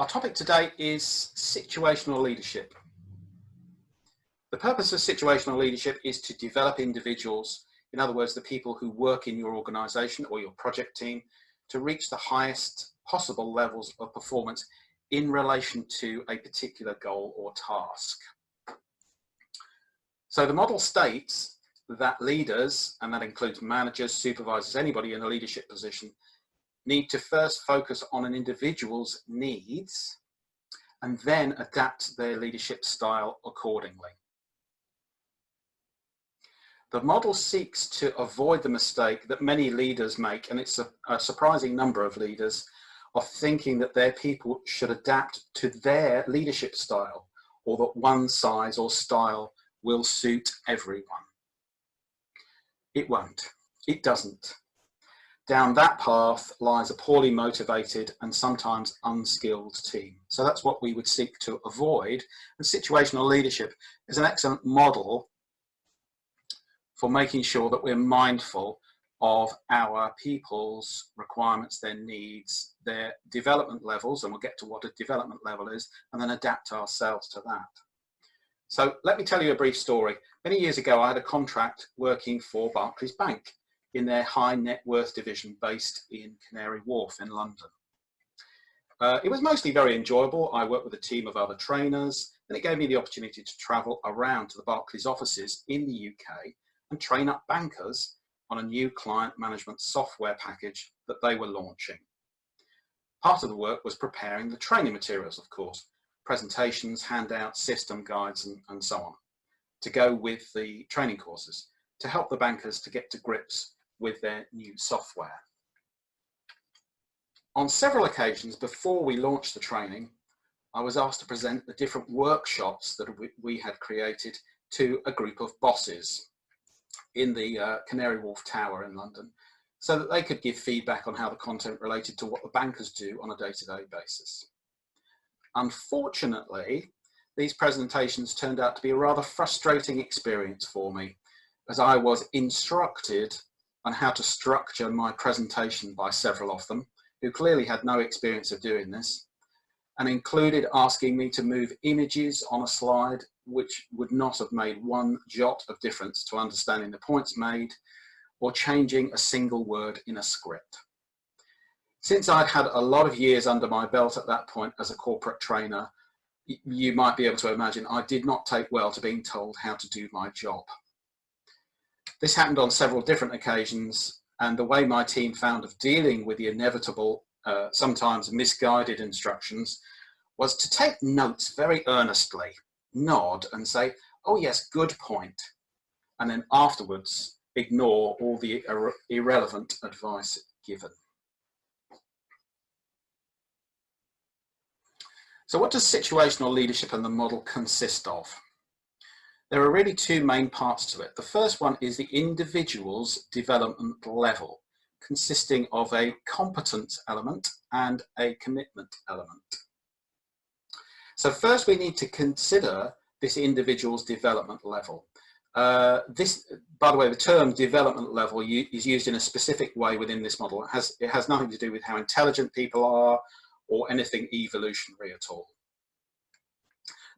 Our topic today is situational leadership. The purpose of situational leadership is to develop individuals, in other words, the people who work in your organisation or your project team, to reach the highest possible levels of performance in relation to a particular goal or task. So the model states that leaders, and that includes managers, supervisors, anybody in a leadership position, need to first focus on an individual's needs and then adapt their leadership style accordingly. The model seeks to avoid the mistake that many leaders make, and it's a surprising number of leaders, of thinking that their people should adapt to their leadership style, or that one size or style will suit everyone. It won't. It doesn't. Down that path lies a poorly motivated and sometimes unskilled team. So that's what we would seek to avoid. And situational leadership is an excellent model for making sure that we're mindful of our people's requirements, their needs, their development levels, and we'll get to what a development level is, and then adapt ourselves to that. So let me tell you a brief story. Many years ago, I had a contract working for Barclays Bank in their high net worth division based in Canary Wharf in London. It was mostly very enjoyable. I worked with a team of other trainers, and it gave me the opportunity to travel around to the Barclays offices in the UK and train up bankers on a new client management software package that they were launching. Part of the work was preparing the training materials, of course, presentations, handouts, system guides, and so on, to go with the training courses, to help the bankers to get to grips with their new software. On several occasions before we launched the training, I was asked to present the different workshops that we had created to a group of bosses in the Canary Wharf Tower in London, so that they could give feedback on how the content related to what the bankers do on a day-to-day basis. Unfortunately, these presentations turned out to be a rather frustrating experience for me, as I was instructed on how to structure my presentation by several of them, who clearly had no experience of doing this, and included asking me to move images on a slide which would not have made one jot of difference to understanding the points made, or changing a single word in a script. Since I'd had a lot of years under my belt at that point as a corporate trainer, you might be able to imagine I did not take well to being told how to do my job. This happened on several different occasions, and the way my team found of dealing with the inevitable, sometimes misguided instructions was to take notes very earnestly, nod and say, "Oh yes, good point," and then afterwards ignore all the irrelevant advice given. So what does situational leadership and the model consist of? There are really two main parts to it. The first one is the individual's development level, consisting of a competence element and a commitment element. So first we need to consider this individual's development level. By the way, the term development level is used in a specific way within this model. It has nothing to do with how intelligent people are or anything evolutionary at all.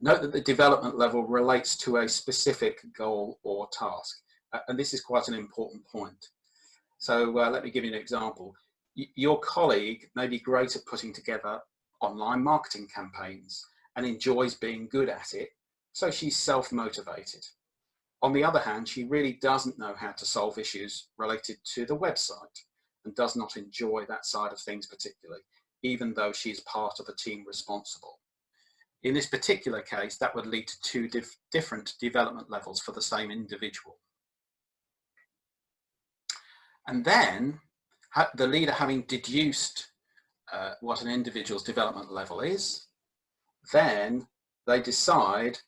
Note that the development level relates to a specific goal or task, and this is quite an important point. So let me give you an example. Your colleague may be great at putting together online marketing campaigns and enjoys being good at it, so she's self-motivated. On the other hand, she really doesn't know how to solve issues related to the website and does not enjoy that side of things particularly, even though she is part of a team responsible. In this particular case, that would lead to two different development levels for the same individual. And then the leader, having deduced what an individual's development level is, then they decide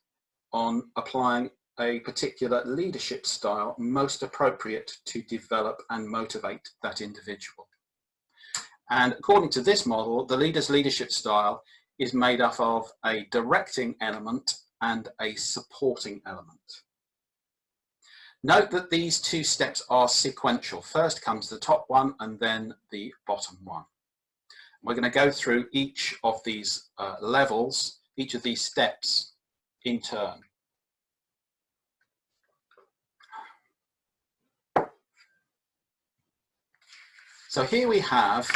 on applying a particular leadership style most appropriate to develop and motivate that individual. And according to this model, the leader's leadership style is made up of a directing element and a supporting element. Note that these two steps are sequential. First comes the top one and then the bottom one. We're going to go through each of these levels, each of these steps in turn. So here we have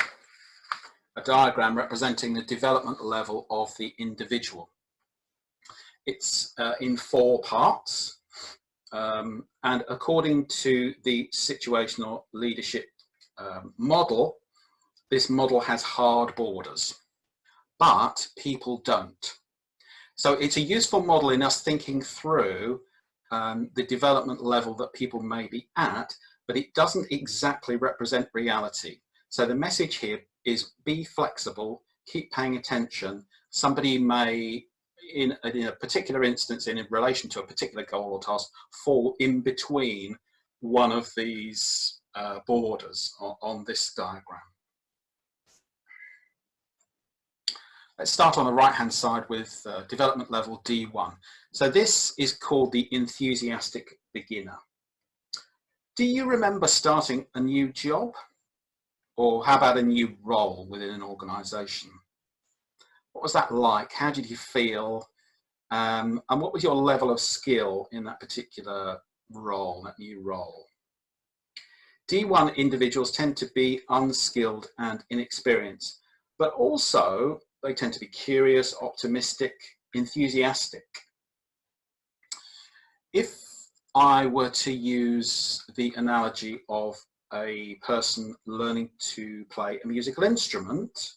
a diagram representing the development level of the individual. It's in 4 parts, and according to the situational leadership model, this model has hard borders, but people don't. So it's a useful model in us thinking through the development level that people may be at, but it doesn't exactly represent reality. So the message here is be flexible, keep paying attention. Somebody may, in a particular instance, in relation to a particular goal or task, fall in between one of these borders on this diagram. Let's start on the right-hand side with development level D1. So this is called the enthusiastic beginner. Do you remember starting a new job? Or how about a new role within an organisation? What was that like? How did you feel? And what was your level of skill in that particular role, that new role? D1 individuals tend to be unskilled and inexperienced, but also they tend to be curious, optimistic, enthusiastic. If I were to use the analogy of a person learning to play a musical instrument,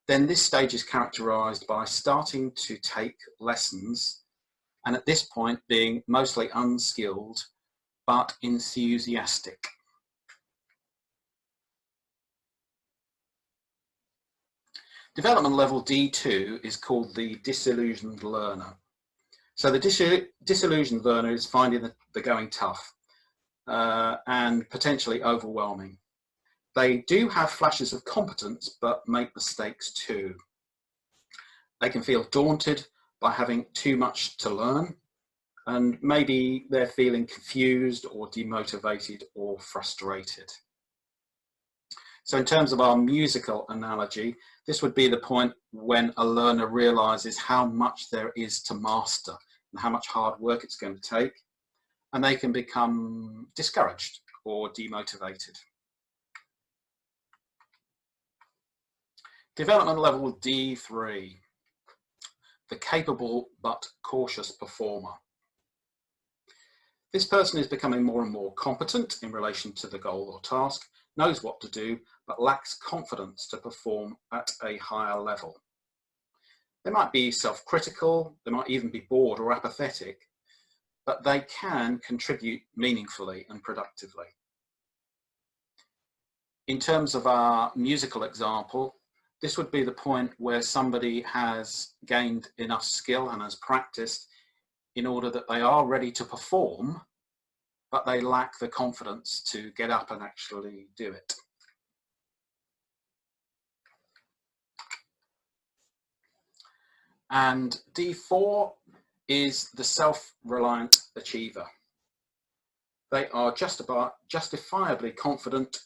then this stage is characterized by starting to take lessons, and at this point being mostly unskilled but enthusiastic. Development level D2 is called the disillusioned learner. So the disillusioned learner is finding the going tough and potentially overwhelming. They do have flashes of competence, but make mistakes too. They can feel daunted by having too much to learn, and maybe they're feeling confused or demotivated or frustrated. So in terms of our musical analogy, this would be the point when a learner realizes how much there is to master and how much hard work it's going to take, and they can become discouraged or demotivated. Development level D3, the capable but cautious performer. This person is becoming more and more competent in relation to the goal or task, knows what to do, but lacks confidence to perform at a higher level. They might be self-critical, they might even be bored or apathetic, but they can contribute meaningfully and productively. In terms of our musical example, this would be the point where somebody has gained enough skill and has practiced in order that they are ready to perform, but they lack the confidence to get up and actually do it. And D4 is the self-reliant achiever. They are justifiably confident,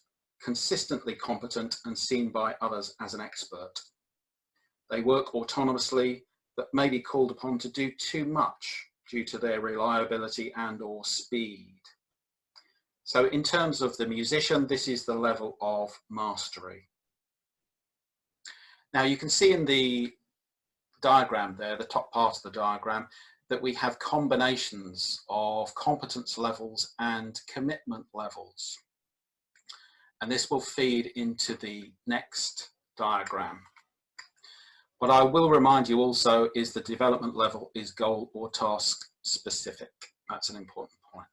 consistently competent, and seen by others as an expert. They work autonomously, but may be called upon to do too much due to their reliability and/or speed. So in terms of the musician, this is the level of mastery. Now you can see in the diagram there, the top part of the diagram, that we have combinations of competence levels and commitment levels. And this will feed into the next diagram. What I will remind you also is the development level is goal or task specific. That's an important point.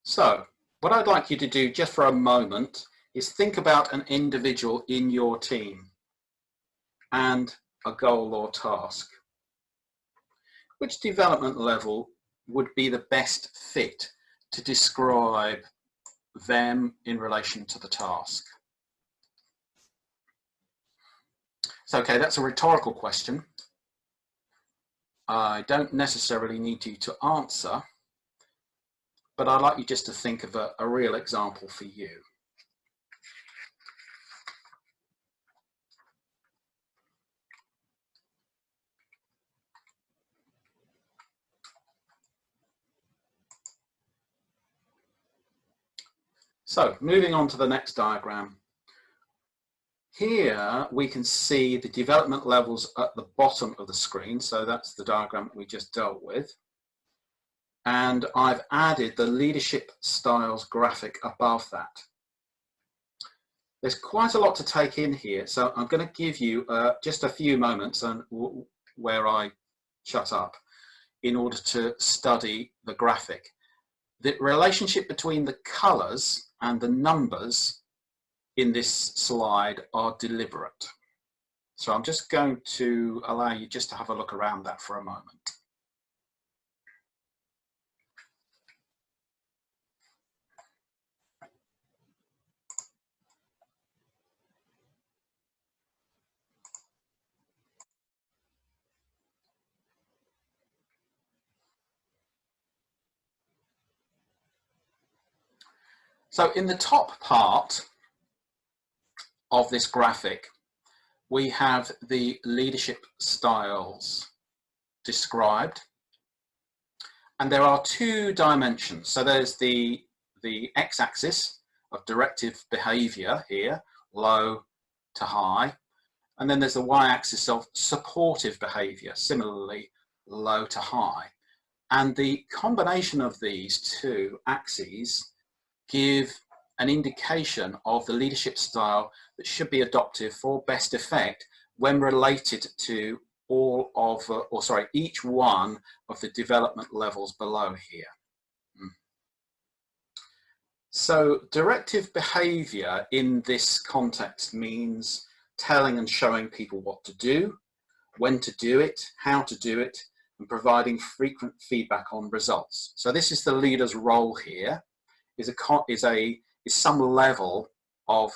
So what I'd like you to do just for a moment is think about an individual in your team and a goal or task. Which development level would be the best fit to describe them in relation to the task? So, okay, that's a rhetorical question. I don't necessarily need you to answer, but I'd like you just to think of a real example for you. So moving on to the next diagram. Here we can see the development levels at the bottom of the screen. So that's the diagram that we just dealt with. And I've added the leadership styles graphic above that. There's quite a lot to take in here, so I'm going to give you just a few moments where I shut up in order to study the graphic. The relationship between the colours and the numbers in this slide are deliberate. So I'm just going to allow you just to have a look around that for a moment. So in the top part of this graphic, we have the leadership styles described. And there are two dimensions. So there's the x-axis of directive behavior here, low to high. And then there's the y-axis of supportive behavior, similarly low to high. And the combination of these two axes give an indication of the leadership style that should be adopted for best effect when related to all of, each one of the development levels below here. So directive behavior in this context means telling and showing people what to do, when to do it, how to do it, and providing frequent feedback on results. So this is the leader's role here, is some level of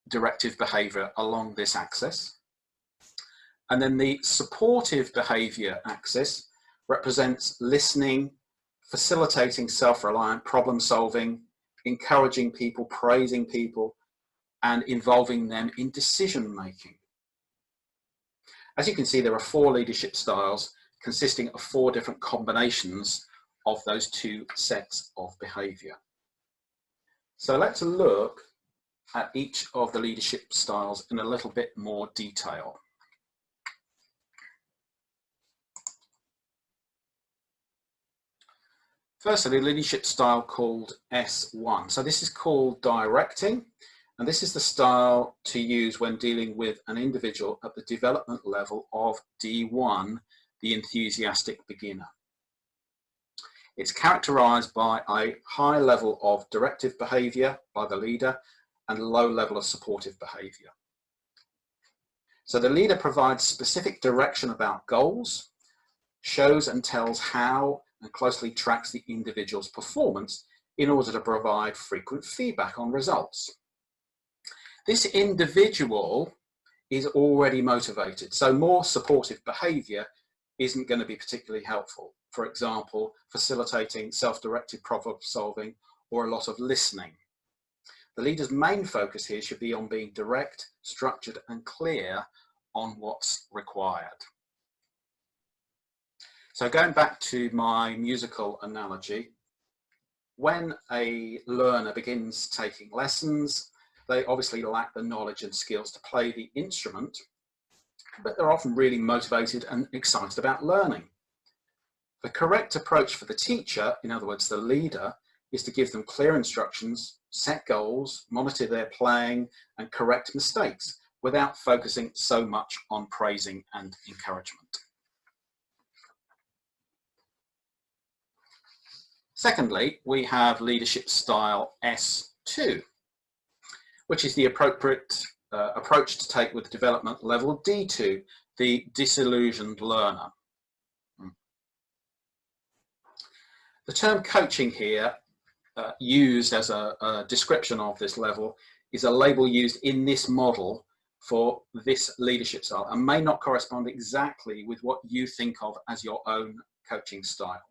directive behavior along this axis. And then the supportive behavior axis represents listening, facilitating self-reliant problem solving, encouraging people, praising people, and involving them in decision making. As you can see, there are 4 leadership styles consisting of 4 different combinations of those 2 sets of behavior. So let's look at each of the leadership styles in a little bit more detail. Firstly, the leadership style called S1. So this is called directing, and this is the style to use when dealing with an individual at the development level of D1, the enthusiastic beginner. It's characterized by a high level of directive behavior by the leader and low level of supportive behavior. So the leader provides specific direction about goals, shows and tells how, and closely tracks the individual's performance in order to provide frequent feedback on results. This individual is already motivated, so more supportive behavior isn't going to be particularly helpful. For example, facilitating self-directed problem solving or a lot of listening. The leader's main focus here should be on being direct, structured, and clear on what's required. So going back to my musical analogy, when a learner begins taking lessons, they obviously lack the knowledge and skills to play the instrument, but they're often really motivated and excited about learning. The correct approach for the teacher, in other words, the leader, is to give them clear instructions, set goals, monitor their playing, and correct mistakes without focusing so much on praising and encouragement. Secondly, we have leadership style S2, which is the appropriate approach to take with development level D2, the disillusioned learner. The term coaching here, used as a description of this level, is a label used in this model for this leadership style and may not correspond exactly with what you think of as your own coaching style.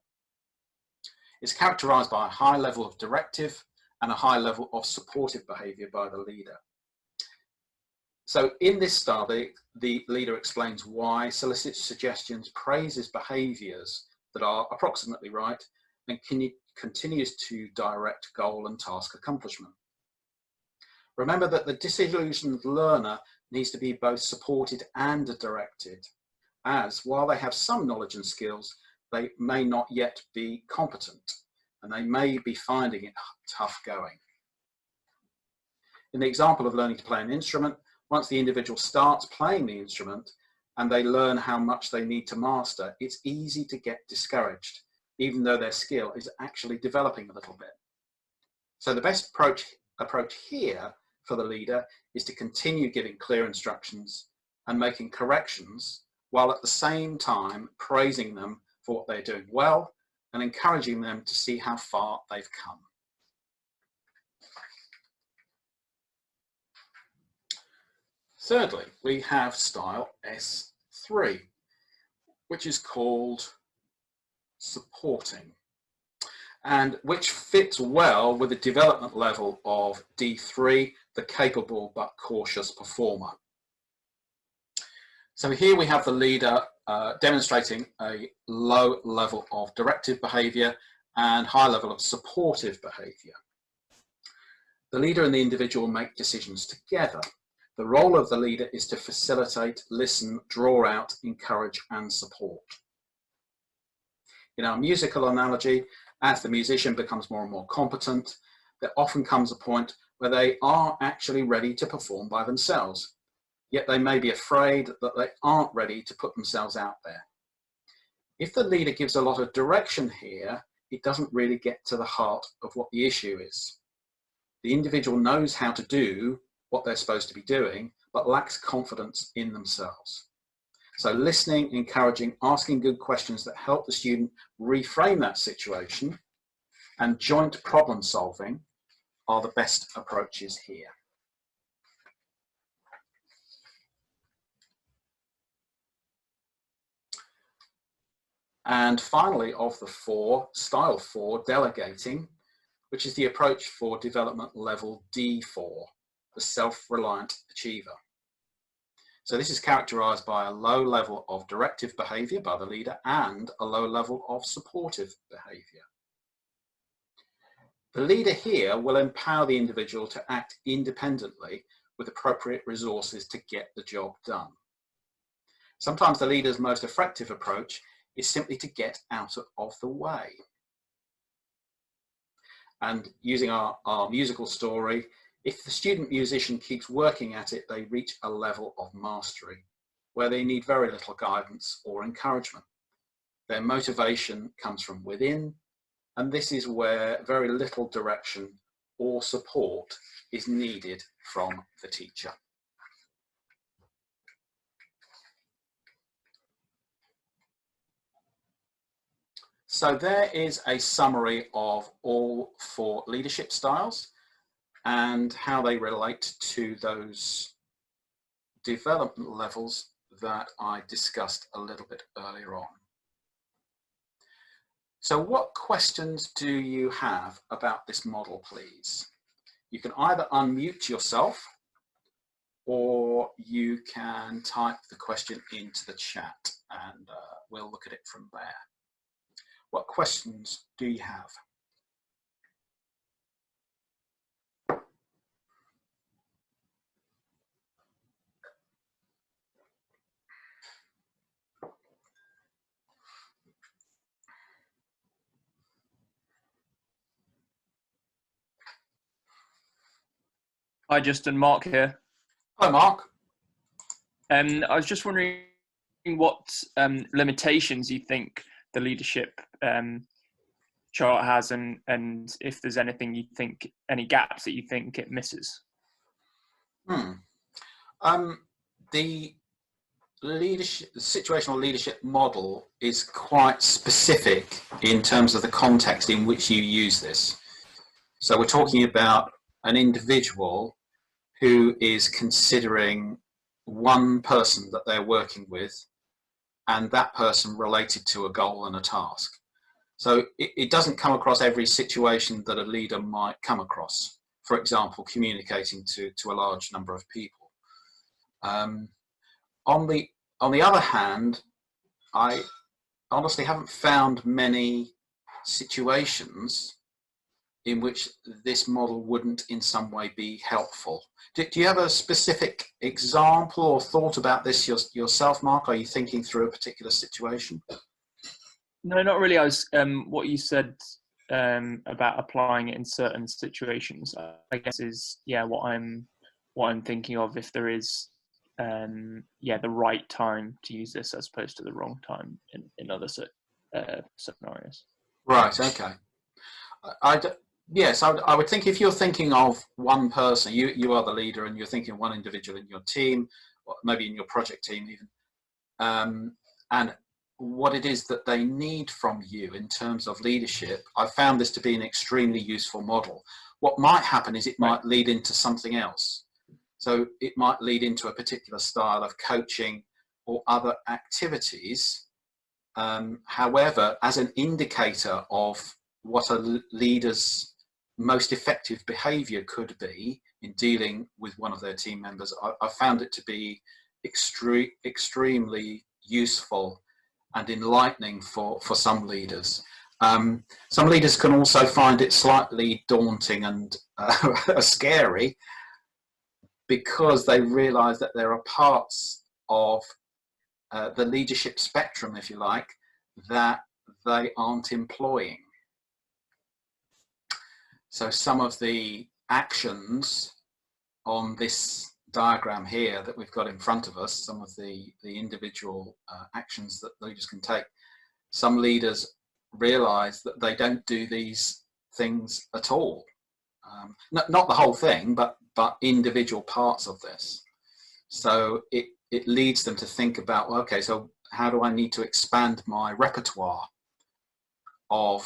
It's characterized by a high level of directive and a high level of supportive behavior by the leader. So in this style, the leader explains why, solicits suggestions, praises behaviors that are approximately right, and continues to direct goal and task accomplishment. Remember that the disillusioned learner needs to be both supported and directed, as while they have some knowledge and skills, they may not yet be competent, and they may be finding it tough going. In the example of learning to play an instrument, once the individual starts playing the instrument and they learn how much they need to master, it's easy to get discouraged, even though their skill is actually developing a little bit. So the best approach here for the leader is to continue giving clear instructions and making corrections, while at the same time praising them for what they're doing well and encouraging them to see how far they've come. Thirdly, we have style S3, which is called supporting, and which fits well with the development level of D3, the capable but cautious performer. So here we have the leader demonstrating a low level of directive behaviour and high level of supportive behaviour. The leader and the individual make decisions together. The role of the leader is to facilitate, listen, draw out, encourage and support. In our musical analogy, as the musician becomes more and more competent, there often comes a point where they are actually ready to perform by themselves, yet they may be afraid that they aren't ready to put themselves out there. If the leader gives a lot of direction here, it doesn't really get to the heart of what the issue is. The individual knows how to do what they're supposed to be doing, but lacks confidence in themselves. So listening, encouraging, asking good questions that help the student reframe that situation, and joint problem solving are the best approaches here. And finally, of the four, style 4, delegating, which is the approach for development level D4, the self-reliant achiever. So this is characterized by a low level of directive behavior by the leader and a low level of supportive behavior. The leader here will empower the individual to act independently with appropriate resources to get the job done. Sometimes the leader's most effective approach is simply to get out of the way. And using our musical story, if the student musician keeps working at it, they reach a level of mastery where they need very little guidance or encouragement. Their motivation comes from within, and this is where very little direction or support is needed from the teacher. So there is a summary of all four leadership styles and how they relate to those development levels that I discussed a little bit earlier on. So what questions do you have about this model, please? You can either unmute yourself or you can type the question into the chat and we'll look at it from there. What questions do you have? Hi, Justin. Mark here. Hi, Mark. I was just wondering what limitations you think the leadership chart has, and if there's anything you think, any gaps that you think it misses. The situational leadership model is quite specific in terms of the context in which you use this. So we're talking about an individual who is considering one person that they're working with and that person related to a goal and a task. So it doesn't come across every situation that a leader might come across. For example, communicating to a large number of people. On the other hand, I honestly haven't found many situations in which this model wouldn't in some way be helpful. Do you have a specific example or thought about this yourself, Mark? Are you thinking through a particular situation? No, not really. I was what you said about applying it in certain situations, I guess, is what I'm thinking of. If there is the right time to use this as opposed to the wrong time in other scenarios. Right. Okay. Yes, I would think if you're thinking of one person, you are the leader, and you're thinking of one individual in your team, or maybe in your project team even, and what it is that they need from you in terms of leadership. I found this to be an extremely useful model. What might happen is it might lead into something else. So it might lead into a particular style of coaching or other activities. However, as an indicator of what a leader's most effective behavior could be in dealing with one of their team members, I found it to be extremely useful and enlightening for some leaders. Some leaders can also find it slightly daunting and scary, because they realize that there are parts of the leadership spectrum, if you like, that they aren't employing. So some of the actions on this diagram here that we've got in front of us, some of the individual actions that leaders can take, some leaders realize that they don't do these things at all. Not the whole thing, but individual parts of this. So it leads them to think about, well, okay, so how do I need to expand my repertoire of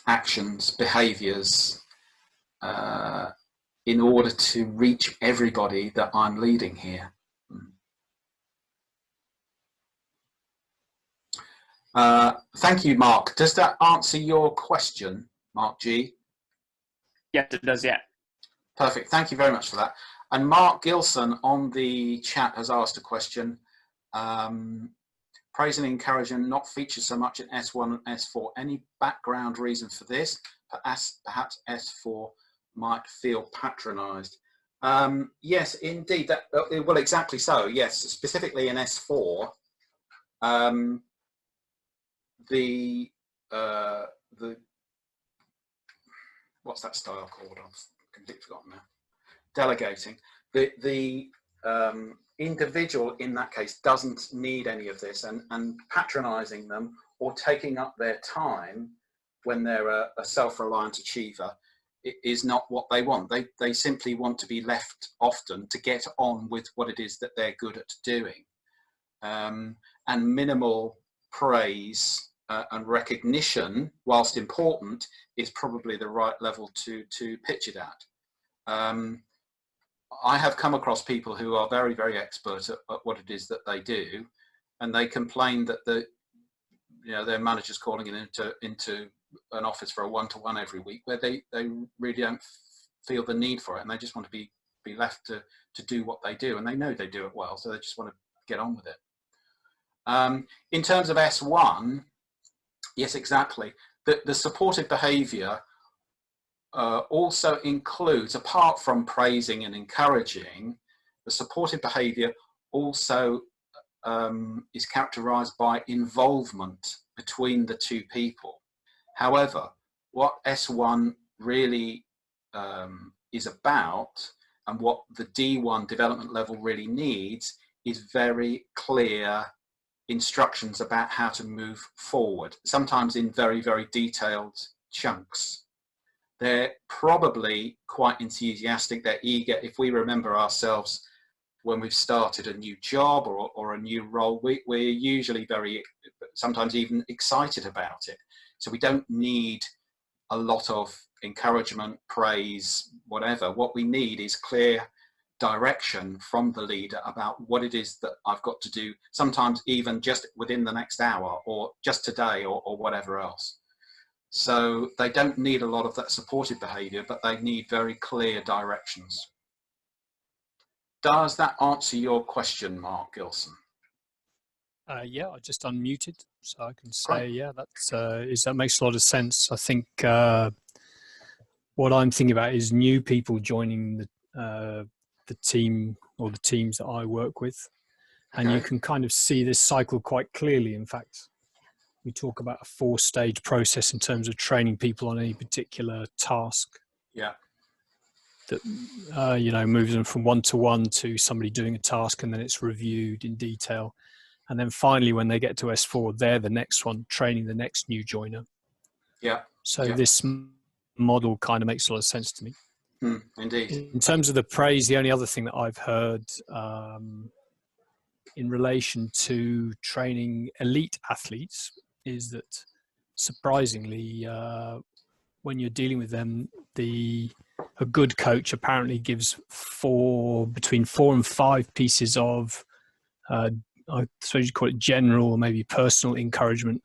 actions, behaviors, in order to reach everybody that I'm leading here. Thank you, Mark. Does that answer your question, Mark G? Yes, it does, yeah. Perfect. Thank you very much for that. And Mark Gilson on the chat has asked a question. Praise and encouragement not featured so much in S1 and S4. Any background reason for this? Perhaps S4 might feel patronized. Yes, indeed. Well, exactly so. Yes, specifically in S4, the what's that style called? I've completely forgotten now. Delegating. The individual in that case doesn't need any of this, and patronizing them or taking up their time when they're a self-reliant achiever is not what they want. They simply want to be left often to get on with what it is that they're good at doing. And minimal praise and recognition, whilst important, is probably the right level to pitch it at. I have come across people who are very, very expert at what it is that they do, and they complain that their manager's calling it into an office for a one-to-one every week, where they really don't feel the need for it, and they just want to be left to do what they do, and they know they do it well, so they just want to get on with it. In terms of S1, yes, exactly. The supportive behaviour also includes, apart from praising and encouraging, the supportive behaviour also is characterised by involvement between the two people. However, what S1 really is about, and what the D1 development level really needs, is very clear instructions about how to move forward, sometimes in very, very detailed chunks. They're probably quite enthusiastic, they're eager. If we remember ourselves when we've started a new job or a new role, we're usually sometimes even excited about it. So we don't need a lot of encouragement, praise, whatever. What we need is clear direction from the leader about what it is that I've got to do, sometimes even just within the next hour or just today or whatever else. So they don't need a lot of that supportive behaviour, but they need very clear directions. Does that answer your question, Mark Gilson? Yeah, I just unmuted, so I can Great. say, yeah, that makes a lot of sense. I think what I'm thinking about is new people joining the team or the teams that I work with, and you Okay. can kind of see this cycle quite clearly. In fact, we talk about a 4-stage process in terms of training people on any particular task. Yeah. That moves them from one-to-one to somebody doing a task, and then it's reviewed in detail. And then finally, when they get to S4, they're the next one, training the next new joiner. Yeah. So Yeah. this model kind of makes a lot of sense to me. Indeed. In terms of the praise, the only other thing that I've heard in relation to training elite athletes is that, surprisingly, when you're dealing with them, a good coach apparently gives between 4 and 5 pieces of I suppose you'd call it general or maybe personal encouragement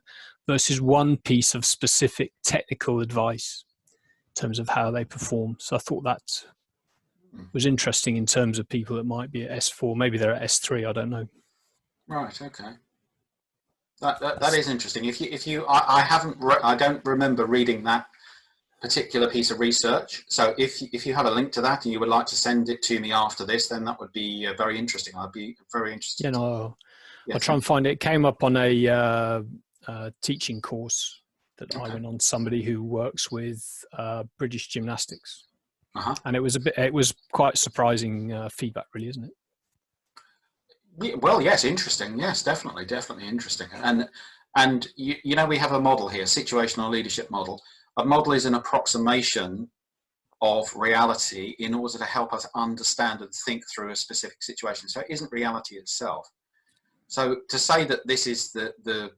versus 1 piece of specific technical advice in terms of how they perform. So I thought that was interesting in terms of people that might be at S4. Maybe they're at S3, I don't know. Right. Okay. That is interesting. I don't remember reading that particular piece of research. So if you have a link to that and you would like to send it to me after this, then that would be very interesting. I'd be very interested. Yeah, no, Yes, I'll try and find it. It came up on a teaching course that I went on. Somebody who works with British gymnastics, and it was quite surprising feedback, really, isn't it? Well, yes, interesting. Yes, definitely interesting. And we have a model here, situational leadership model. A model is an approximation of reality in order to help us understand and think through a specific situation. So it isn't reality itself. So to say that this is the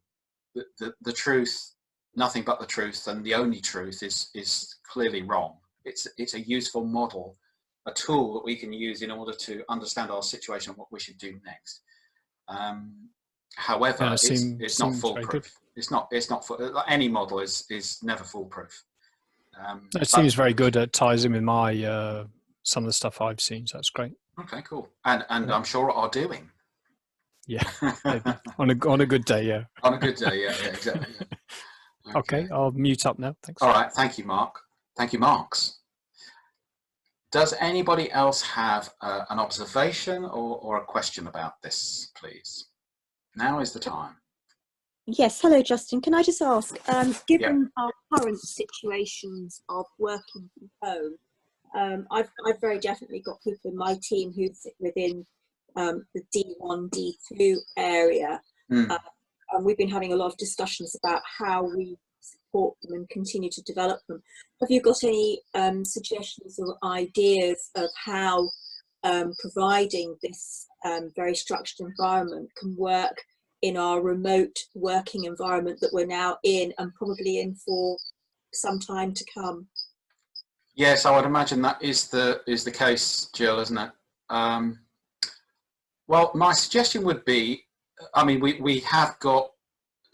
truth, nothing but the truth, and the only truth is clearly wrong. It's a useful model, a tool that we can use in order to understand our situation and what we should do next. However, Yeah, it's not foolproof. It's not any model is never foolproof. It seems very good. It ties in with my some of the stuff I've seen, so that's great. Okay, cool. And I'm sure are doing. Yeah, maybe. on a good day, yeah. On a good day, yeah, exactly. Yeah. Okay, I'll mute up now. Thanks. All right, thank you, Mark. Thank you, Marks. Does anybody else have an observation or a question about this, please? Now is the time. Yes, hello, Justin. Can I just ask, given our current situations of working from home, I've very definitely got people in my team who sit within the D1, D2 area, and we've been having a lot of discussions about how we support them and continue to develop them. Have you got any suggestions or ideas of how providing this very structured environment can work in our remote working environment that we're now in and probably in for some time to come? Yes, I would imagine that is the case, Jill, isn't it? Well, my suggestion would be, I mean, we have got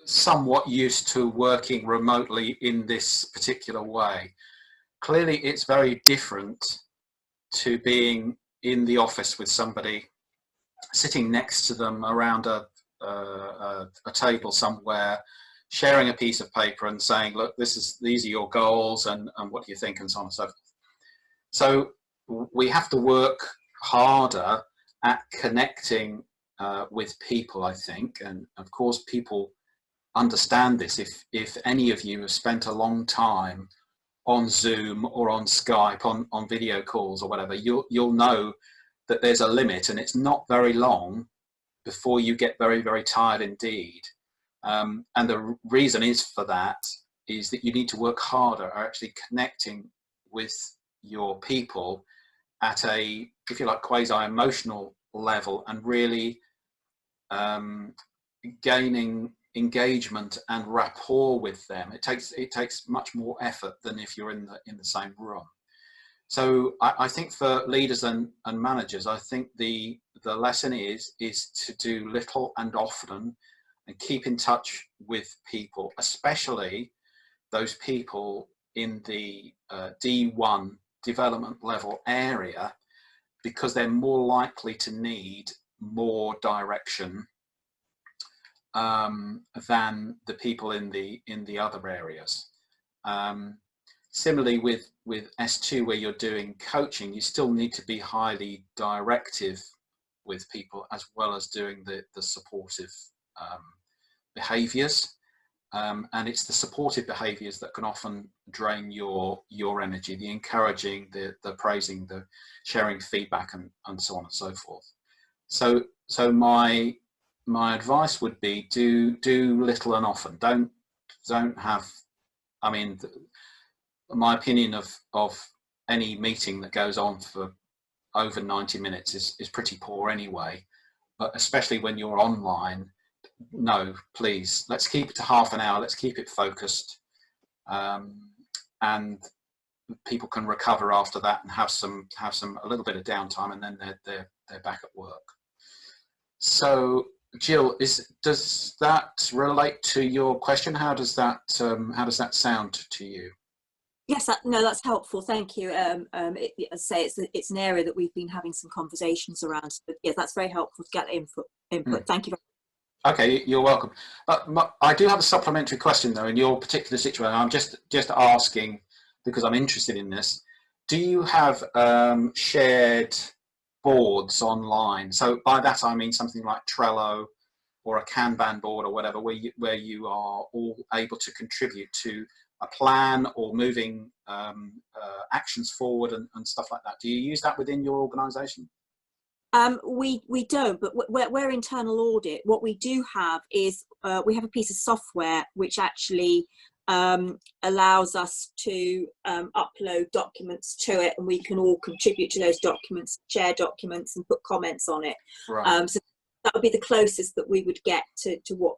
somewhat used to working remotely in this particular way. Clearly, it's very different to being in the office with somebody, sitting next to them around a table somewhere, sharing a piece of paper and saying, look, these are your goals and what do you think, and so on and so forth. So we have to work harder at connecting with people, I think, and of course people understand this. If any of you have spent a long time on Zoom or on Skype, on video calls or whatever, you'll know that there's a limit, and it's not very long before you get very, very tired indeed. And the reason for that is that you need to work harder at actually connecting with your people at a, if you like, quasi-emotional level, and really gaining engagement and rapport with them. It takes much more effort than if you're in the same room. So I think for leaders and managers, I think the lesson is to do little and often and keep in touch with people, especially those people in the D1 development level area, because they're more likely to need more direction than the people in the other areas. Similarly with S2, where you're doing coaching, you still need to be highly directive with people, as well as doing the supportive behaviours. And it's the supportive behaviours that can often drain your energy, the encouraging, the praising, the sharing feedback, and so on and so forth. So my advice would be do little and often. Don't have, I mean, my opinion of any meeting that goes on for over 90 minutes is pretty poor anyway, but especially when you're online, no, please, let's keep it to half an hour, let's keep it focused, and people can recover after that and have a little bit of downtime, and then they're back at work. So Jill, does that relate to your question? How does that sound to you? Yes, no, that's helpful. Thank you. As I say, it's an area that we've been having some conversations around. So, yeah, that's very helpful to get input. Thank you very much. Okay, you're welcome. I do have a supplementary question though. In your particular situation, I'm just asking because I'm interested in this. Do you have shared boards online? So by that I mean something like Trello or a Kanban board or whatever, where you are all able to contribute to a plan or moving actions forward and stuff like that. Do you use that within your organisation? We don't, but we're internal audit. What we do have is we have a piece of software which actually allows us to upload documents to it, and we can all contribute to those documents, share documents, and put comments on it. Right. So that would be the closest that we would get to what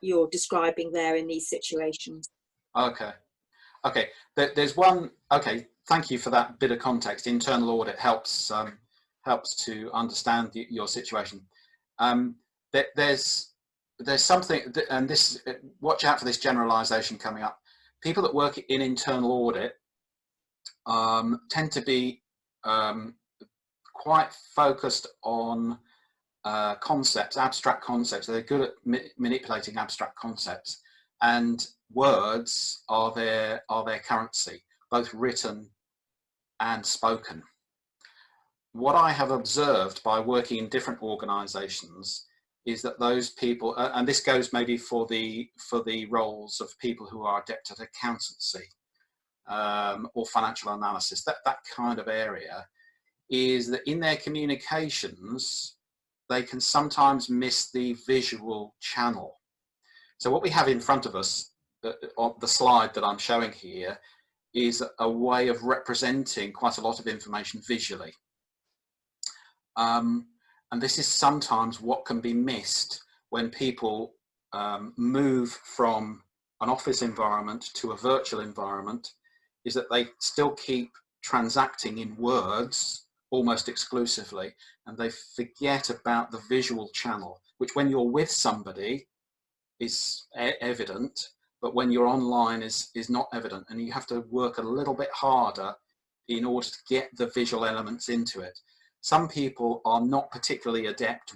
you're describing there in these situations. Okay. There's one. Okay, thank you for that bit of context. Internal audit helps to understand your situation. There's something, and this, watch out for this generalization coming up. People that work in internal audit tend to be quite focused on concepts, abstract concepts. They're good at manipulating abstract concepts, and words are their currency, both written and spoken. What I have observed by working in different organizations is that those people, and this goes maybe for the roles of people who are adept at accountancy or financial analysis, that kind of area, is that in their communications they can sometimes miss the visual channel. So what we have in front of us on the slide that I'm showing here is a way of representing quite a lot of information visually. And this is sometimes what can be missed when people move from an office environment to a virtual environment, is that they still keep transacting in words almost exclusively, and they forget about the visual channel, which when you're with somebody is evident, but when you're online is not evident, and you have to work a little bit harder in order to get the visual elements into it. Some people are not particularly adept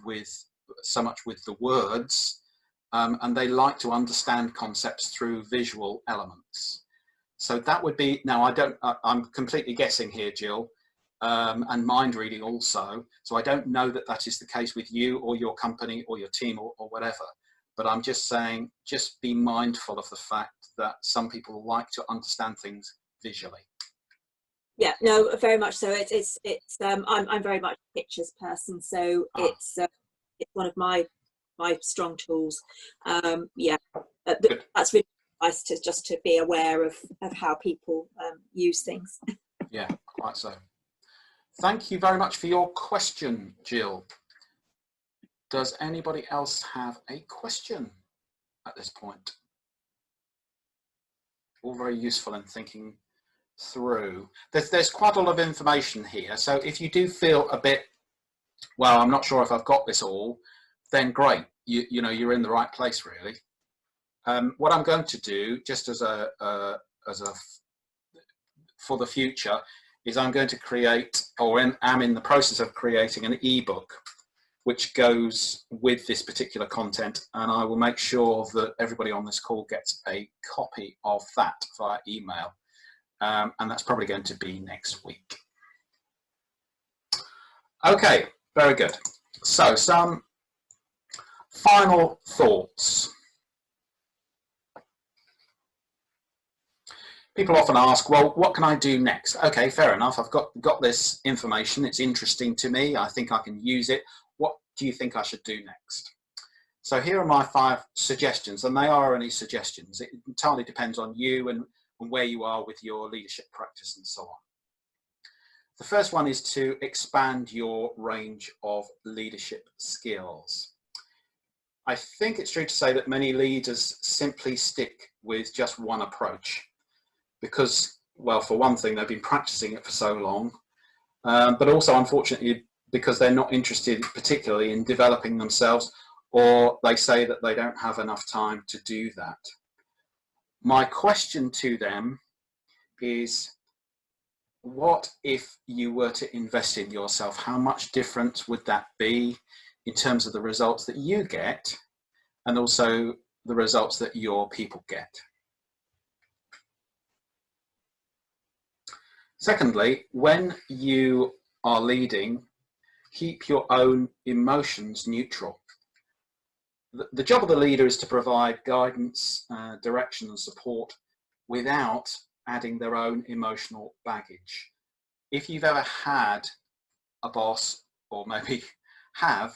so much with the words, and they like to understand concepts through visual elements. So that would be, now I'm completely guessing here, Jill, and mind reading also. So I don't know that is the case with you or your company or your team or whatever, but I'm just saying, just be mindful of the fact that some people like to understand things visually. Yeah, no, very much so. I'm very much a pictures person, so it's one of my strong tools. Yeah, that's really nice to be aware of how people use things. Yeah, quite so. Thank you very much for your question, Jill. Does anybody else have a question at this point? All very useful in thinking through. There's quite a lot of information here, so if you do feel a bit, well, I'm not sure if I've got this all, then great, you know, you're in the right place really. What I'm going to do, just for the future, is I'm going to create, or am in the process of creating, an ebook which goes with this particular content, and I will make sure that everybody on this call gets a copy of that via email, and that's probably going to be next week. Okay, very good. So some final thoughts. People often ask, well, what can I do next? Okay, fair enough. I've got this information. It's interesting to me. I think I can use it. What do you think I should do next? So here are my 5 suggestions, and they are only suggestions. It entirely depends on you and where you are with your leadership practice and so on. The first one is to expand your range of leadership skills. I think it's true to say that many leaders simply stick with just one approach because, well, for one thing, they've been practicing it for so long, but also, unfortunately, because they're not interested particularly in developing themselves, or they say that they don't have enough time to do that. My question to them is, what if you were to invest in yourself? How much difference would that be in terms of the results that you get and also the results that your people get? Secondly, when you are leading, keep your own emotions neutral. The job of the leader is to provide guidance, direction and support without adding their own emotional baggage. If you've ever had a boss, or maybe have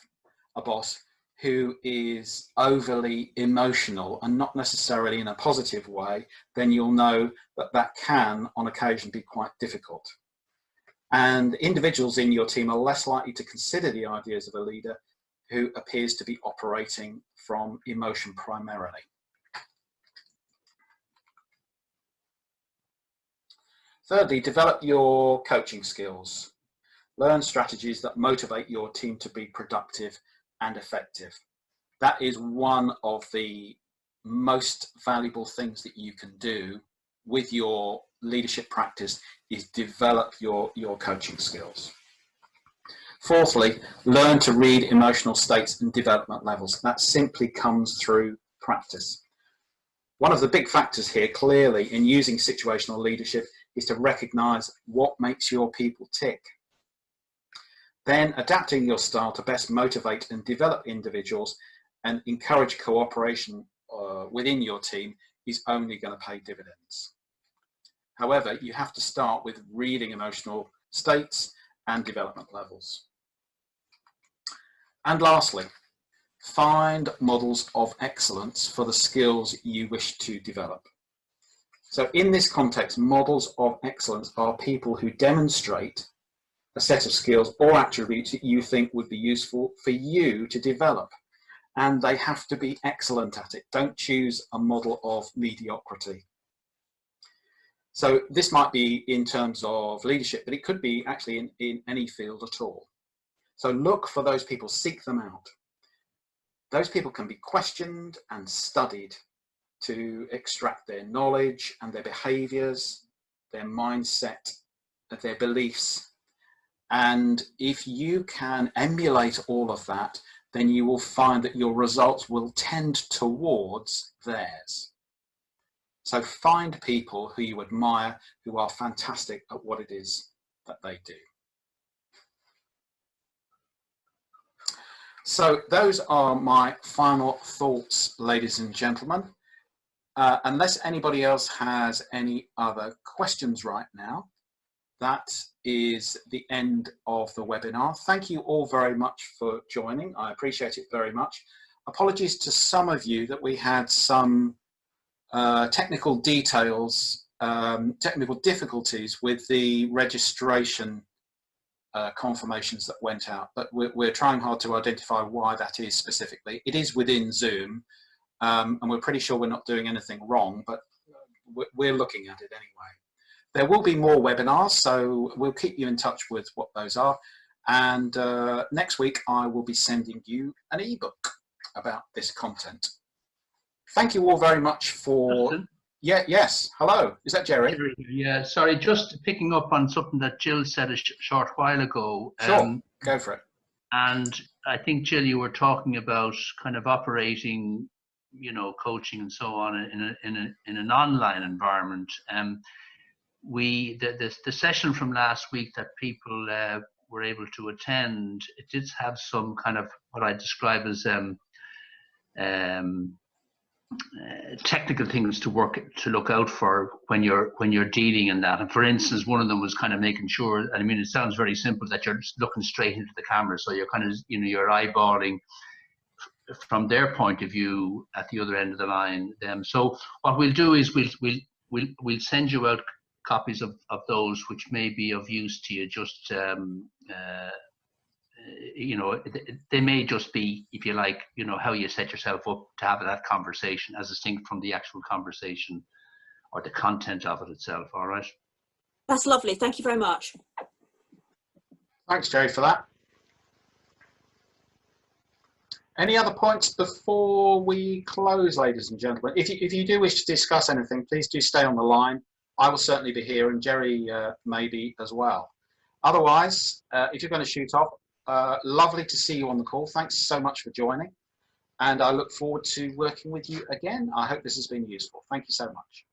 a boss who is overly emotional and not necessarily in a positive way, then you'll know that that can on occasion be quite difficult. And individuals in your team are less likely to consider the ideas of a leader who appears to be operating from emotion primarily. Thirdly, develop your coaching skills. Learn strategies that motivate your team to be productive and effective. That is one of the most valuable things that you can do with your leadership practice, is develop your coaching skills. Fourthly, learn to read emotional states and development levels. That simply comes through practice. One of the big factors here, clearly, in using situational leadership is to recognize what makes your people tick. Then adapting your style to best motivate and develop individuals and encourage cooperation within your team is only going to pay dividends. However, you have to start with reading emotional states and development levels. And lastly, find models of excellence for the skills you wish to develop. So in this context, models of excellence are people who demonstrate a set of skills or attributes that you think would be useful for you to develop. And they have to be excellent at it. Don't choose a model of mediocrity. So this might be in terms of leadership, but it could be actually in any field at all. So look for those people, seek them out. Those people can be questioned and studied to extract their knowledge and their behaviors, their mindset, their beliefs. And if you can emulate all of that, then you will find that your results will tend towards theirs. So find people who you admire, who are fantastic at what it is that they do. So those are my final thoughts, ladies and gentlemen. Unless anybody else has any other questions right now, that is the end of the webinar. Thank you all very much for joining. I appreciate it very much. Apologies to some of you that we had some technical details, technical difficulties with the registration confirmations that went out, but we're trying hard to identify why that is specifically. It is within Zoom, and we're pretty sure we're not doing anything wrong, but we're looking at it anyway. There will be more webinars, so we'll keep you in touch with what those are. And next week, I will be sending you an ebook about this content. Thank you all very much for... Justin? Yeah, yes. Hello. Is that Jerry? Yeah, sorry, just picking up on something that Jill said a short while ago. Sure, go for it. And I think, Jill, you were talking about kind of operating, you know, coaching and so on in an online environment. The session from last week that people were able to attend, it did have some kind of what I describe as technical things to look out for when you're dealing in that. And for instance, one of them was kind of making sure, I mean, it sounds very simple, that you're looking straight into the camera, so you're kind of, you know, you're eyeballing from their point of view at the other end of the line. So what we'll do is we'll send you out copies of those which may be of use to you. Just you know, they may just be, if you like, you know, how you set yourself up to have that conversation as distinct from the actual conversation or the content of it itself. All right. That's lovely. Thank you very much. Thanks, Jerry, for that. Any other points before we close, ladies and gentlemen? If you do wish to discuss anything, please do stay on the line. I will certainly be here, and Jerry may be as well. Otherwise, if you're going to shoot off, lovely to see you on the call. Thanks so much for joining, and I look forward to working with you again. I hope this has been useful. Thank you so much.